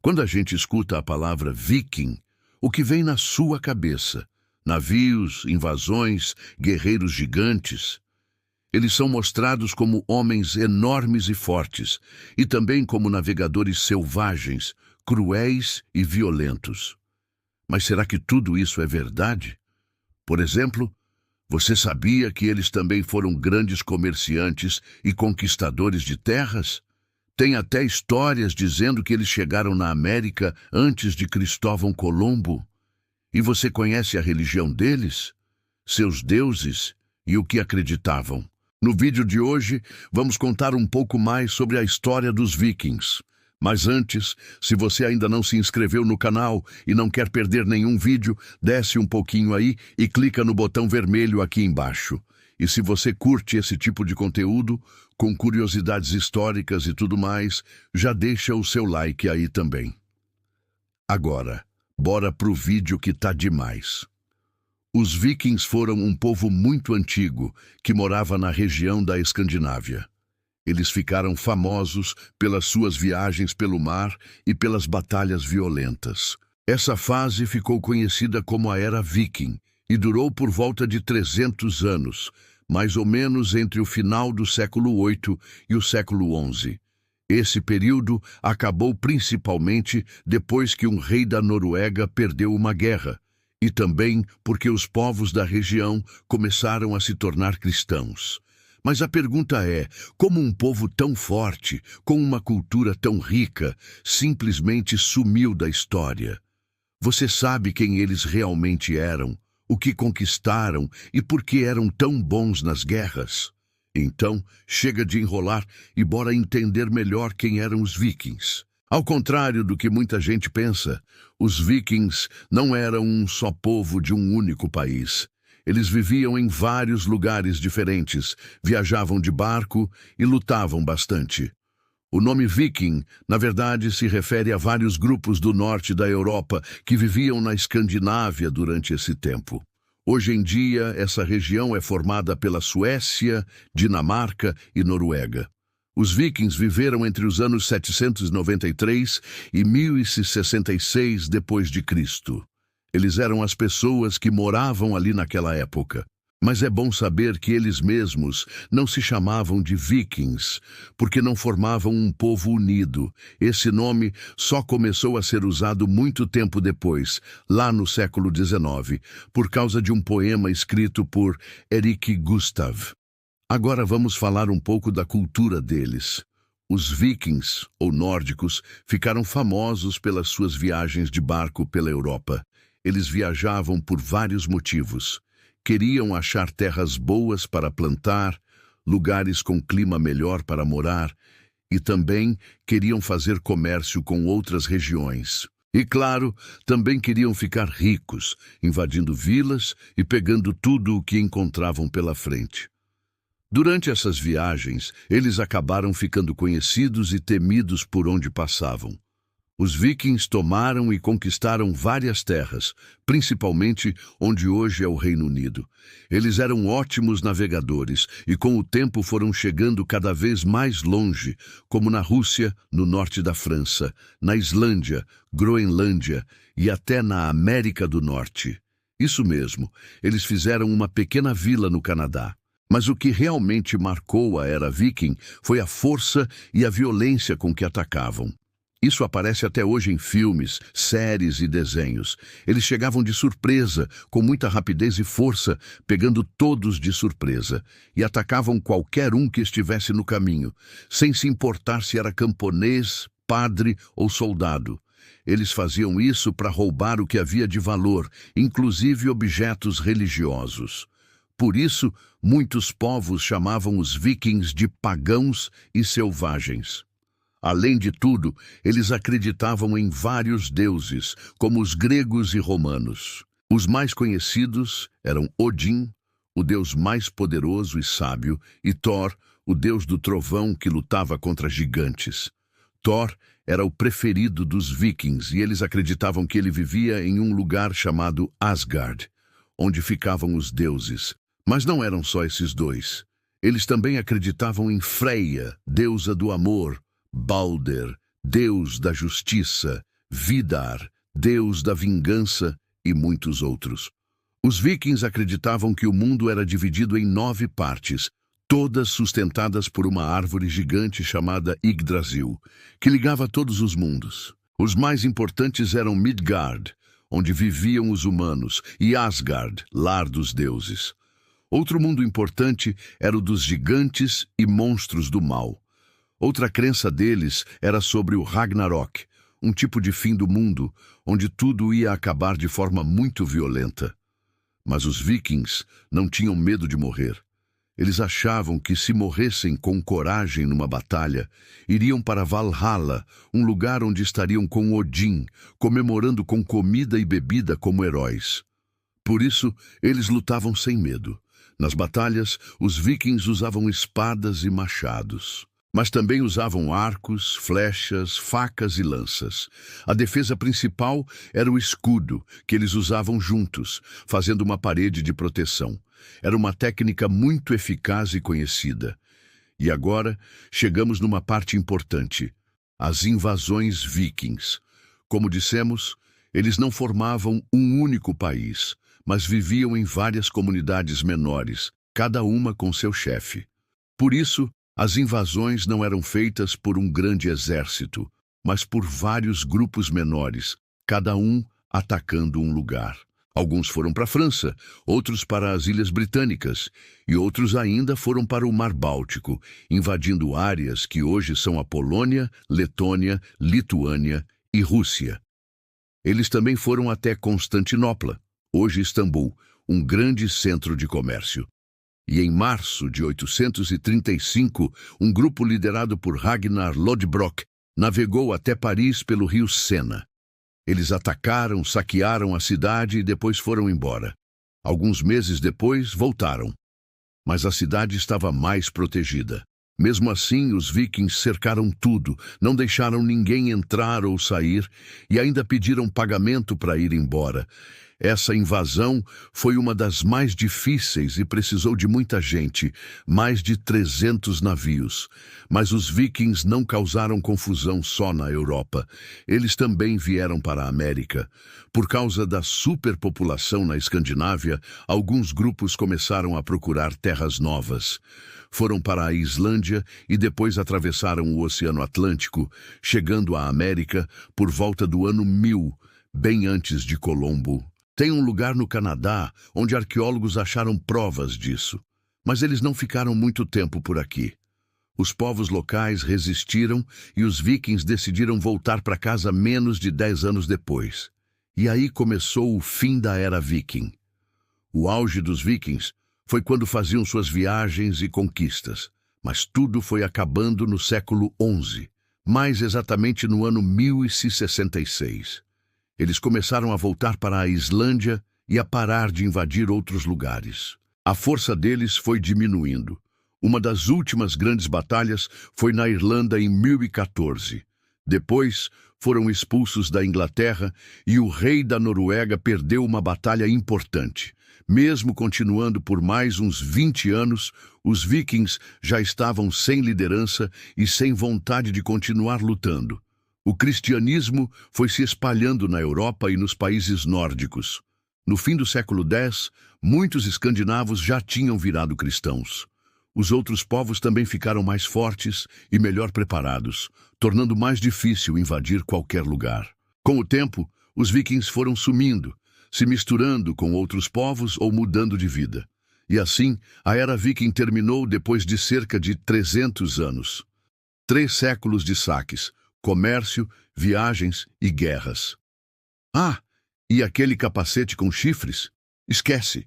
Quando a gente escuta a palavra viking, o que vem na sua cabeça? Navios, invasões, guerreiros gigantes. Eles são mostrados como homens enormes e fortes, e também como navegadores selvagens, cruéis e violentos. Mas será que tudo isso é verdade? Por exemplo, você sabia que eles também foram grandes comerciantes e conquistadores de terras? Tem até histórias dizendo que eles chegaram na América antes de Cristóvão Colombo. E você conhece a religião deles? Seus deuses e o que acreditavam? No vídeo de hoje, vamos contar um pouco mais sobre a história dos vikings. Mas antes, se você ainda não se inscreveu no canal e não quer perder nenhum vídeo, desce um pouquinho aí e clica no botão vermelho aqui embaixo. E se você curte esse tipo de conteúdo, com curiosidades históricas e tudo mais, já deixa o seu like aí também. Agora, bora pro vídeo que tá demais. Os vikings foram um povo muito antigo que morava na região da Escandinávia. Eles ficaram famosos pelas suas viagens pelo mar e pelas batalhas violentas. Essa fase ficou conhecida como a Era Viking e durou por volta de 300 anos, mais ou menos entre o final do século VIII e o século XI. Esse período acabou principalmente depois que um rei da Noruega perdeu uma guerra, e também porque os povos da região começaram a se tornar cristãos. Mas a pergunta é, como um povo tão forte, com uma cultura tão rica, simplesmente sumiu da história? Você sabe quem eles realmente eram, o que conquistaram e por que eram tão bons nas guerras? Então, chega de enrolar e bora entender melhor quem eram os vikings. Ao contrário do que muita gente pensa, os vikings não eram um só povo de um único país. Eles viviam em vários lugares diferentes, viajavam de barco e lutavam bastante. O nome viking, na verdade, se refere a vários grupos do norte da Europa que viviam na Escandinávia durante esse tempo. Hoje em dia, essa região é formada pela Suécia, Dinamarca e Noruega. Os vikings viveram entre os anos 793 e 1066 d.C. Eles eram as pessoas que moravam ali naquela época. Mas é bom saber que eles mesmos não se chamavam de vikings, porque não formavam um povo unido. Esse nome só começou a ser usado muito tempo depois, lá no século XIX, por causa de um poema escrito por Erik Gustav. Agora vamos falar um pouco da cultura deles. Os vikings, ou nórdicos, ficaram famosos pelas suas viagens de barco pela Europa. Eles viajavam por vários motivos. Queriam achar terras boas para plantar, lugares com clima melhor para morar, e também queriam fazer comércio com outras regiões. E claro, também queriam ficar ricos, invadindo vilas e pegando tudo o que encontravam pela frente. Durante essas viagens, eles acabaram ficando conhecidos e temidos por onde passavam. Os vikings tomaram e conquistaram várias terras, principalmente onde hoje é o Reino Unido. Eles eram ótimos navegadores e com o tempo foram chegando cada vez mais longe, como na Rússia, no norte da França, na Islândia, Groenlândia e até na América do Norte. Isso mesmo, eles fizeram uma pequena vila no Canadá. Mas o que realmente marcou a Era Viking foi a força e a violência com que atacavam. Isso aparece até hoje em filmes, séries e desenhos. Eles chegavam de surpresa, com muita rapidez e força, pegando todos de surpresa, e atacavam qualquer um que estivesse no caminho, sem se importar se era camponês, padre ou soldado. Eles faziam isso para roubar o que havia de valor, inclusive objetos religiosos. Por isso, muitos povos chamavam os vikings de pagãos e selvagens. Além de tudo, eles acreditavam em vários deuses, como os gregos e romanos. Os mais conhecidos eram Odin, o deus mais poderoso e sábio, e Thor, o deus do trovão que lutava contra gigantes. Thor era o preferido dos vikings e eles acreditavam que ele vivia em um lugar chamado Asgard, onde ficavam os deuses. Mas não eram só esses dois. Eles também acreditavam em Freya, deusa do amor, Balder, deus da justiça, Vidar, deus da vingança e muitos outros. Os vikings acreditavam que o mundo era dividido em 9 partes, todas sustentadas por uma árvore gigante chamada Yggdrasil, que ligava todos os mundos. Os mais importantes eram Midgard, onde viviam os humanos, e Asgard, lar dos deuses. Outro mundo importante era o dos gigantes e monstros do mal. Outra crença deles era sobre o Ragnarok, um tipo de fim do mundo, onde tudo ia acabar de forma muito violenta. Mas os vikings não tinham medo de morrer. Eles achavam que se morressem com coragem numa batalha, iriam para Valhalla, um lugar onde estariam com Odin, comemorando com comida e bebida como heróis. Por isso, eles lutavam sem medo. Nas batalhas, os vikings usavam espadas e machados. Mas também usavam arcos, flechas, facas e lanças. A defesa principal era o escudo, que eles usavam juntos, fazendo uma parede de proteção. Era uma técnica muito eficaz e conhecida. E agora, chegamos numa parte importante: as invasões vikings. Como dissemos, eles não formavam um único país, mas viviam em várias comunidades menores, cada uma com seu chefe. Por isso, as invasões não eram feitas por um grande exército, mas por vários grupos menores, cada um atacando um lugar. Alguns foram para a França, outros para as Ilhas Britânicas, e outros ainda foram para o Mar Báltico, invadindo áreas que hoje são a Polônia, Letônia, Lituânia e Rússia. Eles também foram até Constantinopla, hoje Istambul, um grande centro de comércio. E em março de 835, um grupo liderado por Ragnar Lodbrok navegou até Paris pelo rio Sena. Eles atacaram, saquearam a cidade e depois foram embora. Alguns meses depois, voltaram. Mas a cidade estava mais protegida. Mesmo assim, os vikings cercaram tudo, não deixaram ninguém entrar ou sair e ainda pediram pagamento para ir embora. Essa invasão foi uma das mais difíceis e precisou de muita gente, mais de 300 navios. Mas os vikings não causaram confusão só na Europa. Eles também vieram para a América. Por causa da superpopulação na Escandinávia, alguns grupos começaram a procurar terras novas. Foram para a Islândia e depois atravessaram o Oceano Atlântico, chegando à América por volta do ano 1000, bem antes de Colombo. Tem um lugar no Canadá onde arqueólogos acharam provas disso, mas eles não ficaram muito tempo por aqui. Os povos locais resistiram e os vikings decidiram voltar para casa menos de 10 anos depois. E aí começou o fim da era viking. O auge dos vikings foi quando faziam suas viagens e conquistas, mas tudo foi acabando no século XI, mais exatamente no ano 1066. Eles começaram a voltar para a Islândia e a parar de invadir outros lugares. A força deles foi diminuindo. Uma das últimas grandes batalhas foi na Irlanda em 1014. Depois, foram expulsos da Inglaterra e o rei da Noruega perdeu uma batalha importante. Mesmo continuando por mais uns 20 anos, os vikings já estavam sem liderança e sem vontade de continuar lutando. O cristianismo foi se espalhando na Europa e nos países nórdicos. No fim do século X, muitos escandinavos já tinham virado cristãos. Os outros povos também ficaram mais fortes e melhor preparados, tornando mais difícil invadir qualquer lugar. Com o tempo, os vikings foram sumindo, se misturando com outros povos ou mudando de vida. E assim, a era viking terminou depois de cerca de 300 anos. 3 séculos de saques, comércio, viagens e guerras. Ah, e aquele capacete com chifres? Esquece!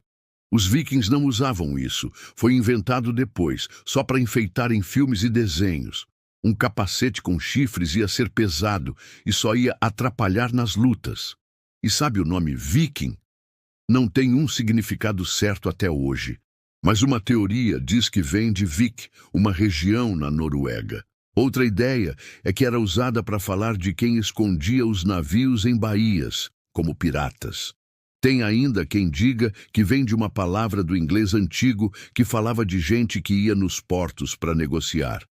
Os vikings não usavam isso. Foi inventado depois, só para enfeitar em filmes e desenhos. Um capacete com chifres ia ser pesado e só ia atrapalhar nas lutas. E sabe o nome viking? Não tem um significado certo até hoje. Mas uma teoria diz que vem de Vik, uma região na Noruega. Outra ideia é que era usada para falar de quem escondia os navios em baías, como piratas. Tem ainda quem diga que vem de uma palavra do inglês antigo que falava de gente que ia nos portos para negociar.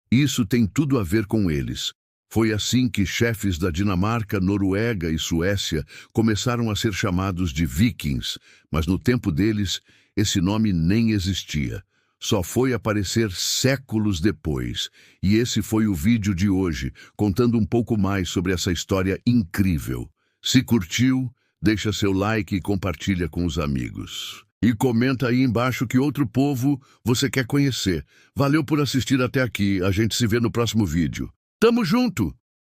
Isso tem tudo a ver com eles. Foi assim que chefes da Dinamarca, Noruega e Suécia começaram a ser chamados de vikings, mas no tempo deles, esse nome nem existia. Só foi aparecer séculos depois. E esse foi o vídeo de hoje, contando um pouco mais sobre essa história incrível. Se curtiu, deixa seu like e compartilha com os amigos. E comenta aí embaixo que outro povo você quer conhecer. Valeu por assistir até aqui. A gente se vê no próximo vídeo. Tamo junto!